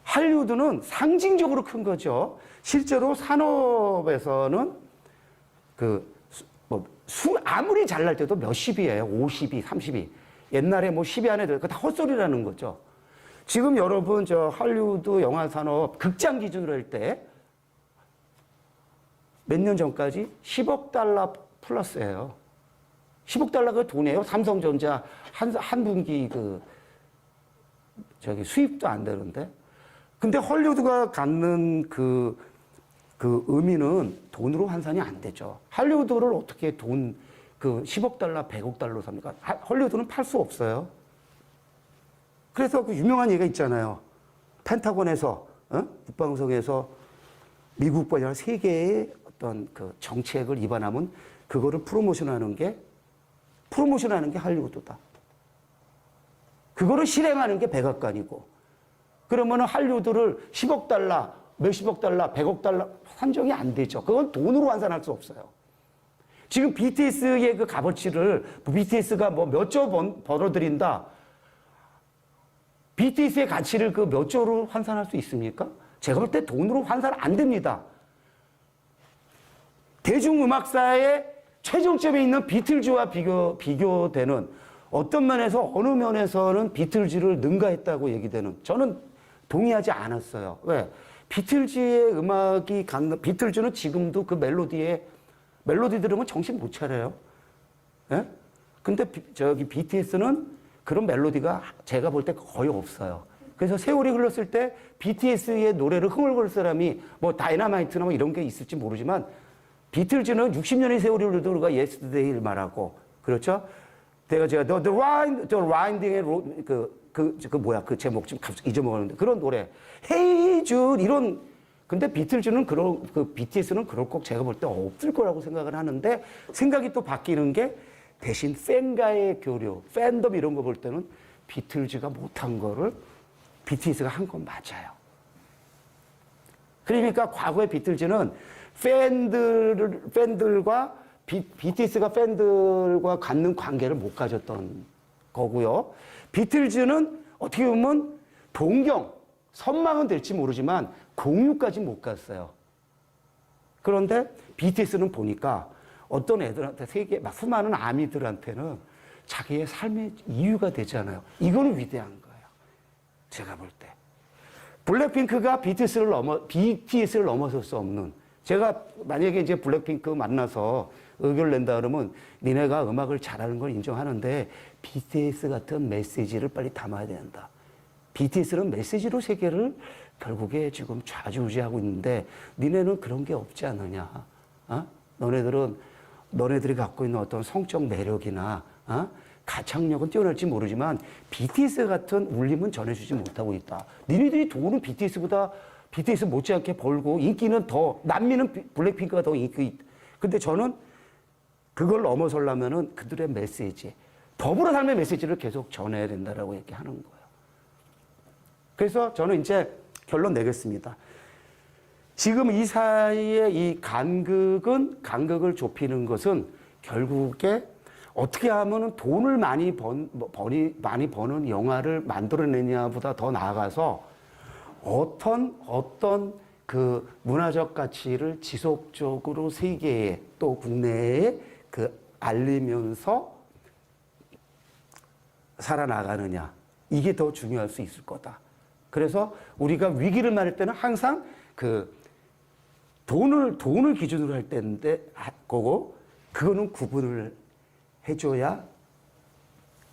할리우드는 상징적으로 큰 거죠. 실제로 산업에서는 아무리 잘날 때도 몇십이에요. 50이, 30이. 옛날에 뭐 10이 안에 들어가 다 헛소리라는 거죠. 지금 여러분 할리우드 영화 산업 극장 기준으로 할 때 몇 년 전까지 10억 달러 플러스예요. 10억 달러가 돈이에요. 삼성전자 한 분기 수입도 안 되는데. 근데 헐리우드가 갖는 그 의미는 돈으로 환산이 안 되죠. 할리우드를 어떻게 10억 달러, 100억 달러로 삽니까? 헐리우드는 팔 수 없어요. 그래서 그 유명한 얘기가 있잖아요. 펜타곤에서, 국방성에서 미국과 세계의 어떤 그 정책을 입안하면 그거를 프로모션하는 게 프로모션하는 게 할리우드다. 그거를 실행하는 게 백악관이고. 그러면은 할리우드를 10억 달러, 몇십억 달러, 100억 달러 산정이 안 되죠. 그건 돈으로 환산할 수 없어요. 지금 BTS의 그 값어치를 BTS가 뭐 몇 조 벌어들인다. BTS의 가치를 그 몇 조로 환산할 수 있습니까? 제가 볼 때 돈으로 환산 안 됩니다. 대중음악사의 최종점에 있는 비틀즈와 비교되는 어떤 면에서 어느 면에서는 비틀즈를 능가했다고 얘기되는 저는 동의하지 않았어요. 왜? 비틀즈의 음악이 비틀즈는 지금도 그 멜로디 들으면 정신 못 차려요. 예? 근데 저기 BTS는 그런 멜로디가 제가 볼 때 거의 없어요. 그래서 세월이 흘렀을 때 BTS의 노래를 흥얼거릴 사람이 뭐 다이너마이트나 뭐 이런 게 있을지 모르지만 비틀즈는 60년의 세월이 흘러도 우리가 Yesterday를 말하고 그렇죠? 제가 The Winding의 그 제목 좀 갑자기 잊어먹었는데 그런 노래 Hey Jude 이런 근데 비틀즈는 BTS는 그럴 꼭 제가 볼 때 없을 거라고 생각을 하는데 생각이 또 바뀌는 게 대신 팬과의 교류, 팬덤 이런 거 볼 때는 비틀즈가 못한 거를 BTS가 한 건 맞아요. 그러니까 과거의 비틀즈는 팬들과 BTS가 팬들과 갖는 관계를 못 가졌던 거고요. 비틀즈는 어떻게 보면 선망은 될지 모르지만 공유까지 못 갔어요. 그런데 BTS는 보니까 어떤 애들한테 수많은 아미들한테는 자기의 삶의 이유가 되잖아요. 이거는 위대한 거예요. 제가 볼 때. 블랙핑크가 BTS를 넘어설 수 없는 제가 만약에 이제 블랙핑크 만나서 의견을 낸다 그러면 니네가 음악을 잘하는 걸 인정하는데 BTS 같은 메시지를 빨리 담아야 된다. BTS는 메시지로 세계를 결국에 지금 좌지우지하고 있는데 니네는 그런 게 없지 않느냐. 어? 너네들이 갖고 있는 어떤 성적 매력이나 가창력은 뛰어날지 모르지만 BTS 같은 울림은 전해주지 못하고 있다. 니네들이 돈은 BTS 못지않게 벌고 인기는 더 남미는 블랙핑크가 더 인기. 근데 저는 그걸 넘어서려면은 그들의 메시지, 더불어 삶의 메시지를 계속 전해야 된다라고 얘기하는 거예요. 그래서 저는 이제 결론 내겠습니다. 지금 이 사이에 이 간극을 좁히는 것은 결국에 어떻게 하면 돈을 많이 버는 영화를 만들어내냐보다 더 나아가서 어떤 그 문화적 가치를 지속적으로 세계에 또 국내에 알리면서 살아나가느냐. 이게 더 중요할 수 있을 거다. 그래서 우리가 위기를 말할 때는 항상 돈을 기준으로 할 때인데, 거고, 그거는 구분을 해줘야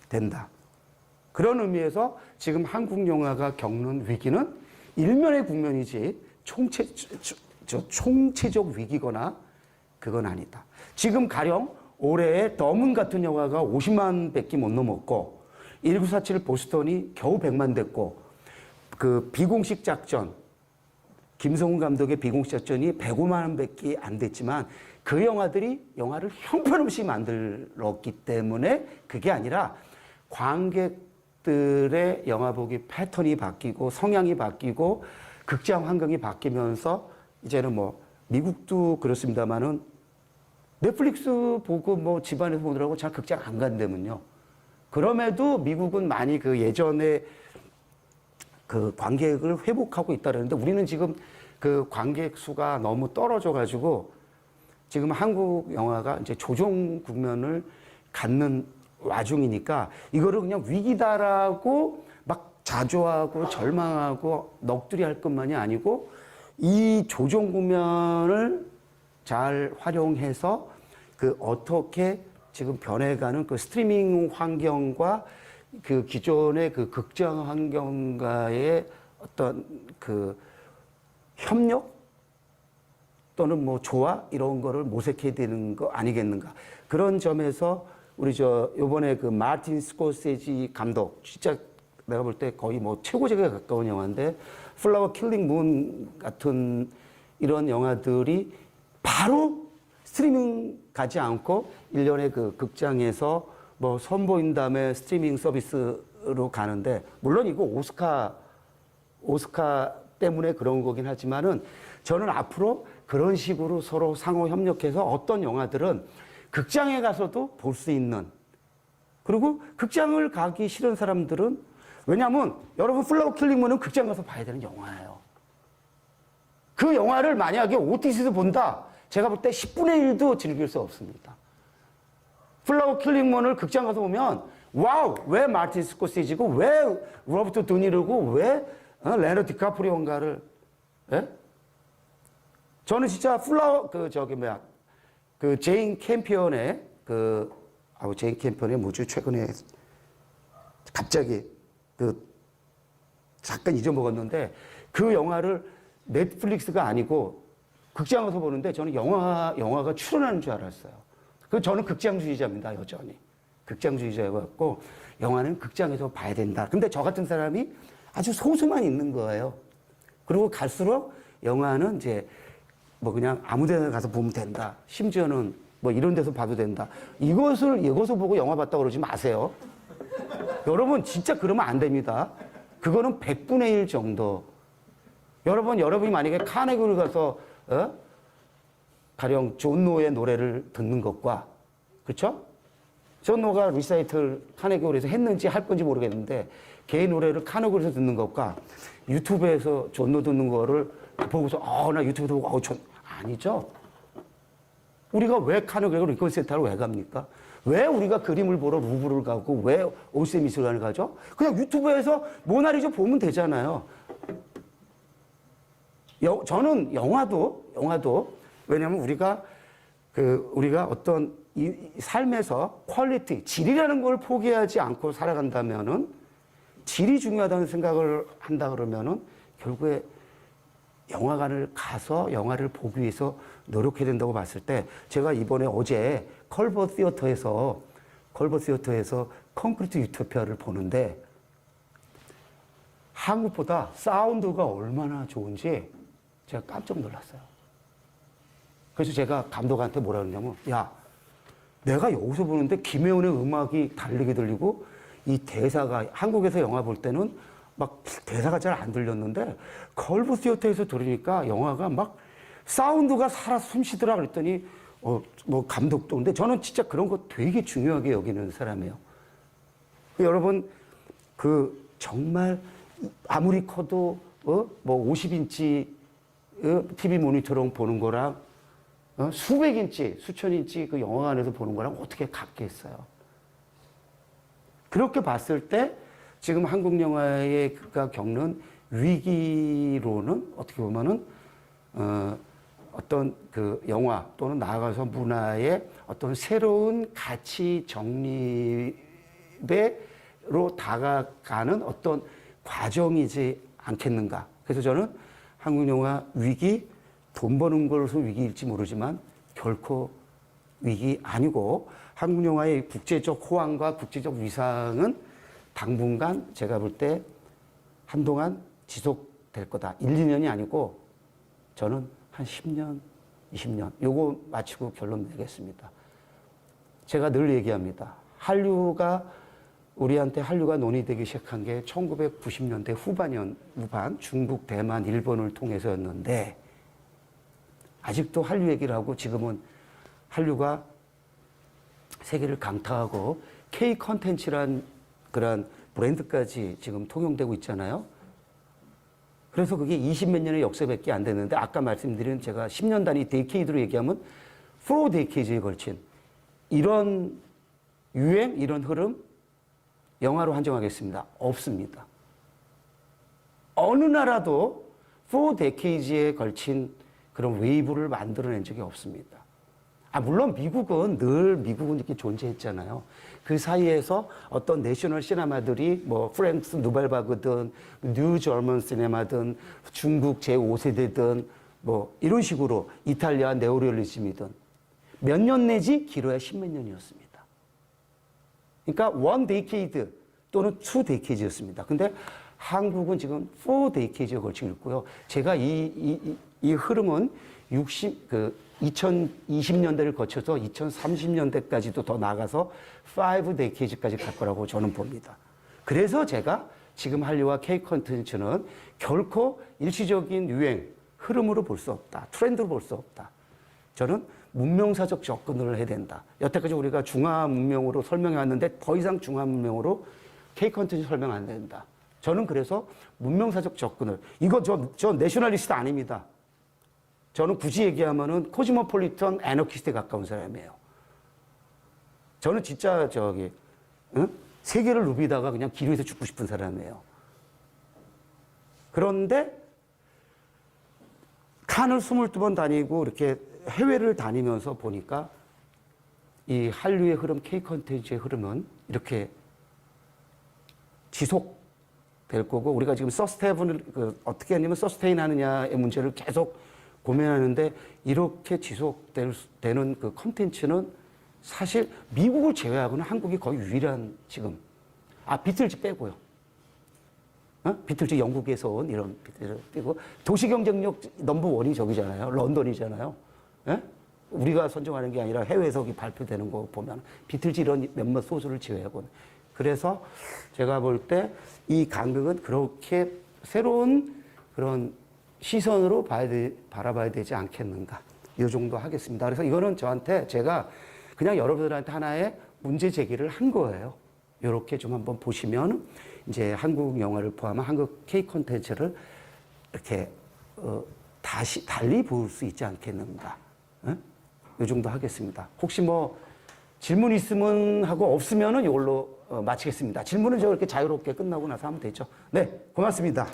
된다. 그런 의미에서 지금 한국 영화가 겪는 위기는 일면의 국면이지 총체적 위기거나 그건 아니다. 지금 가령 올해에 더문 같은 영화가 50만 밖에 못 넘었고 1947 보스턴이 겨우 100만 됐고 그 비공식 작전 김성훈 감독의 비공식 작전이 105만 밖에 안 됐지만 그 영화들이 영화를 형편없이 만들었기 때문에 그게 아니라 관객들의 영화 보기 패턴이 바뀌고 성향이 바뀌고 극장 환경이 바뀌면서 이제는 뭐 미국도 그렇습니다만은 넷플릭스 보고 뭐 집안에서 보느라고 잘 극장 안 간다면요. 그럼에도 미국은 많이 그 예전에 그 관객을 회복하고 있다는데 우리는 지금 그 관객 수가 너무 떨어져 가지고 지금 한국 영화가 이제 조정 국면을 갖는 와중이니까 이거를 그냥 위기다라고 막 자조하고 절망하고 넋두리 할 것만이 아니고 이 조정 국면을 잘 활용해서 그 어떻게 지금 변해가는 그 스트리밍 환경과 그 기존의 그 극장 환경과의 어떤 그 협력 또는 뭐 조화 이런 거를 모색해야 되는 거 아니겠는가. 그런 점에서 우리 요번에 그 마틴 스코세지 감독 진짜 내가 볼 때 거의 뭐 최고작에 가까운 영화인데 플라워 킬링 문 같은 이런 영화들이 바로 스트리밍 가지 않고 일련의 그 극장에서 뭐 선보인 다음에 스트리밍 서비스로 가는데, 물론 이거 오스카 때문에 그런 거긴 하지만은 저는 앞으로 그런 식으로 서로 상호 협력해서 어떤 영화들은 극장에 가서도 볼 수 있는, 그리고 극장을 가기 싫은 사람들은, 왜냐하면 여러분 플라워 킬링문은 극장 가서 봐야 되는 영화예요. 그 영화를 만약에 OTT에서 본다, 제가 볼 때 10분의 1도 즐길 수 없습니다. 플라워 킬링문을 극장 가서 보면 와우, 왜 마틴 스코세지고 왜 로버트 드니로고 왜 레오나르도 디카프리오인가를, 예? 저는 진짜 플라워 제인 캠피언의 제인 캠피언의 뭐죠? 최근에 갑자기 잠깐 잊어먹었는데 그 영화를 넷플릭스가 아니고 극장 가서 보는데 저는 영화가 출연하는 줄 알았어요. 저는 극장주의자입니다, 여전히. 극장주의자여갖고 영화는 극장에서 봐야 된다. 근데 저 같은 사람이 아주 소수만 있는 거예요. 그리고 갈수록 영화는 이제 뭐 그냥 아무 데나 가서 보면 된다. 심지어는 뭐 이런 데서 봐도 된다. 이것을 보고 영화 봤다고 그러지 마세요. 여러분 진짜 그러면 안 됩니다. 그거는 100분의 1 정도. 여러분이 만약에 카네기를 가서 가령 존 노의 노래를 듣는 것과, 그렇죠? 존 노가 리사이틀 카네기홀에서 했는지 할 건지 모르겠는데 걔 노래를 카네기홀에서 듣는 것과 유튜브에서 존 노 듣는 거를 보고서 나 유튜브에서 보고 아니죠. 우리가 왜 카네기홀 리콘 센터를 왜 갑니까? 왜 우리가 그림을 보러 루브르를 가고 왜 올세 미술관을 가죠? 그냥 유튜브에서 모나리자 보면 되잖아요. 저는 영화도 왜냐하면 우리가 어떤 이 삶에서 퀄리티, 질이라는 걸 포기하지 않고 살아간다면은, 질이 중요하다는 생각을 한다 그러면은 결국에 영화관을 가서 영화를 보기 위해서 노력해야 된다고 봤을 때, 제가 이번에 어제 컬버 시어터에서 콘크리트 유토피아를 보는데 한국보다 사운드가 얼마나 좋은지 제가 깜짝 놀랐어요. 그래서 제가 감독한테 뭐라 그러냐면, 야, 내가 여기서 보는데 김혜원의 음악이 다르게 들리고 이 대사가, 한국에서 영화 볼 때는 막 대사가 잘 안 들렸는데 컬브 시어터에서 들으니까 영화가 막 사운드가 살아 숨쉬더라 그랬더니 뭐 감독도. 근데 저는 진짜 그런 거 되게 중요하게 여기는 사람이에요. 여러분 정말 아무리 커도 뭐 50인치 TV 모니터로 보는 거랑 수백 인치, 수천 인치 그 영화관에서 보는 거랑 어떻게 같겠어요? 그렇게 봤을 때 지금 한국 영화가 겪는 위기로는 어떻게 보면은 어떤 그 영화 또는 나아가서 문화의 어떤 새로운 가치 정립으로 다가가는 어떤 과정이지 않겠는가. 그래서 저는 한국 영화 위기, 돈 버는 걸로서 위기일지 모르지만 결코 위기 아니고, 한국 영화의 국제적 호황과 국제적 위상은 당분간 제가 볼 때 한동안 지속될 거다. 1, 2년이 아니고 저는 한 10년, 20년 요거 마치고 결론 내겠습니다. 제가 늘 얘기합니다. 우리한테 한류가 논의되기 시작한 게 1990년대 후반 중국, 대만, 일본을 통해서였는데, 아직도 한류 얘기를 하고 지금은 한류가 세계를 강타하고 K 컨텐츠란 그런 브랜드까지 지금 통용되고 있잖아요. 그래서 그게 20몇 년의 역사밖에 안 됐는데, 아까 말씀드린 제가 10년 단위 데이케이드로 얘기하면 4 데이케이드에 걸친 이런 유행, 이런 흐름 영화로 한정하겠습니다. 없습니다. 어느 나라도 4 데이케이드에 걸친 그런 웨이브를 만들어낸 적이 없습니다. 물론 미국은 이렇게 존재했잖아요. 그 사이에서 어떤 내셔널 시네마들이 뭐 프랑스 누발바그든 뉴 저먼 시네마든 중국 제5세대든 뭐 이런 식으로 이탈리아 네오리얼리즘이든 몇 년 내지 길어야 10몇 년이었습니다. 그러니까 1 데이케이드 또는 2 데이케이드였습니다. 근데 한국은 지금 4 데이케이드에 걸쳐 있고요. 제가 이 흐름은 2020년대를 거쳐서 2030년대까지도 더 나가서 5 데케이지까지 갈 거라고 저는 봅니다. 그래서 제가 지금 한류와 K 콘텐츠는 결코 일시적인 유행, 흐름으로 볼 수 없다. 트렌드로 볼 수 없다. 저는 문명사적 접근을 해야 된다. 여태까지 우리가 중화 문명으로 설명해 왔는데 더 이상 중화 문명으로 K 콘텐츠 설명 안 된다. 저는 그래서 문명사적 접근을, 이거 저 내셔널리스트 아닙니다. 저는 굳이 얘기하면은 코즈모폴리턴 애너키스트에 가까운 사람이에요. 저는 진짜 세계를 누비다가 그냥 길 위에서 죽고 싶은 사람이에요. 그런데 칸을 22번 다니고 이렇게 해외를 다니면서 보니까 이 한류의 흐름, K 콘텐츠의 흐름은 이렇게 지속될 거고, 우리가 지금 서스테이블을 어떻게 하냐면 서스테인 하느냐의 문제를 계속 고민하는데, 이렇게 지속되는 그 콘텐츠는 사실 미국을 제외하고는 한국이 거의 유일한 지금, 비틀즈 빼고요. 비틀즈 영국에서 온 이런 비틀즈 빼고, 도시 경쟁력 넘버 1이 저기잖아요. 런던이잖아요. 예? 우리가 선정하는 게 아니라 해외에서 발표되는 거 보면 비틀즈 이런 몇몇 소수를 제외하고는. 그래서 제가 볼 때 이 강극은 그렇게 새로운 그런 시선으로 바라봐야 되지 않겠는가. 이 정도 하겠습니다. 그래서 이거는 저한테 제가 그냥 여러분들한테 하나의 문제 제기를 한 거예요. 이렇게 좀 한번 보시면 이제 한국 영화를 포함한 한국 K 콘텐츠를 이렇게 다시 달리 볼 수 있지 않겠는가. 이 정도 하겠습니다. 혹시 뭐 질문 있으면 하고 없으면은 이걸로 마치겠습니다. 질문은 저 이렇게 자유롭게 끝나고 나서 하면 되죠. 네, 고맙습니다.